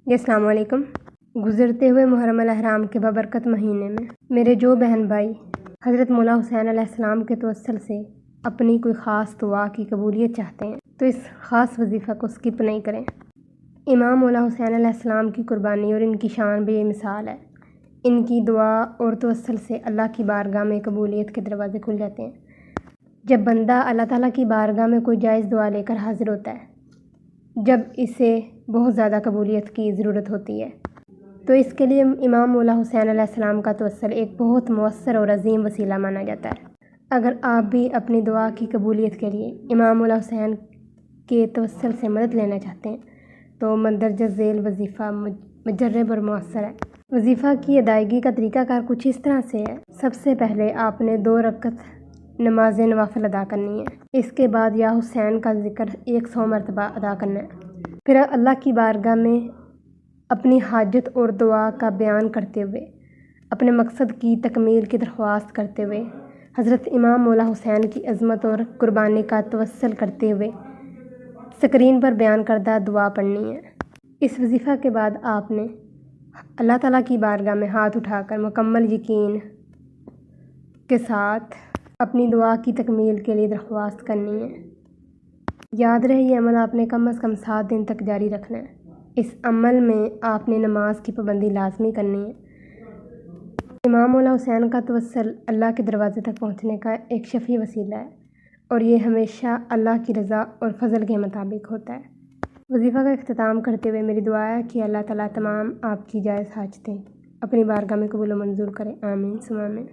جی السلام علیکم۔ گزرتے ہوئے محرم الاحرام کے بابرکت مہینے میں میرے جو بہن بھائی حضرت مولا حسین علیہ السلام کے توسل سے اپنی کوئی خاص دعا کی قبولیت چاہتے ہیں تو اس خاص وظیفہ کو سکپ نہیں کریں۔ امام مولا حسین علیہ السلام کی قربانی اور ان کی شان بے مثال ہے۔ ان کی دعا اور توسل سے اللہ کی بارگاہ میں قبولیت کے دروازے کھل جاتے ہیں۔ جب بندہ اللہ تعالیٰ کی بارگاہ میں کوئی جائز دعا لے کر حاضر ہوتا ہے، جب اسے بہت زیادہ قبولیت کی ضرورت ہوتی ہے، تو اس کے لیے امام مولا حسین علیہ السلام کا توسل ایک بہت مؤثر اور عظیم وسیلہ مانا جاتا ہے۔ اگر آپ بھی اپنی دعا کی قبولیت کے لیے امام مولا حسین کے توسل سے مدد لینا چاہتے ہیں تو مندرجہ ذیل وظیفہ مجرب اور مؤثر ہے۔ وظیفہ کی ادائیگی کا طریقہ کار کچھ اس طرح سے ہے۔ سب سے پہلے آپ نے 2 رکعت نماز نوافل ادا کرنی ہے۔ اس کے بعد یا حسین کا ذکر 100 مرتبہ ادا کرنا ہے۔ پھر اللہ کی بارگاہ میں اپنی حاجت اور دعا کا بیان کرتے ہوئے، اپنے مقصد کی تکمیل کی درخواست کرتے ہوئے، حضرت امام مولا حسین کی عظمت اور قربانی کا توسل کرتے ہوئے اسکرین پر بیان کردہ دعا پڑھنی ہے۔ اس وظیفہ کے بعد آپ نے اللہ تعالیٰ کی بارگاہ میں ہاتھ اٹھا کر مکمل یقین کے ساتھ اپنی دعا کی تکمیل کے لیے درخواست کرنی ہے۔ یاد رہے یہ عمل آپ نے کم از کم 7 دن تک جاری رکھنا ہے۔ اس عمل میں آپ نے نماز کی پابندی لازمی کرنی ہے۔ امام مولا حسین کا توسل اللہ کے دروازے تک پہنچنے کا ایک شفیع وسیلہ ہے اور یہ ہمیشہ اللہ کی رضا اور فضل کے مطابق ہوتا ہے۔ وظیفہ کا اختتام کرتے ہوئے میری دعا ہے کہ اللہ تعالیٰ تمام آپ کی جائز حاجتیں اپنی بارگاہ میں قبول و منظور کرے۔ آمین ثم آمین۔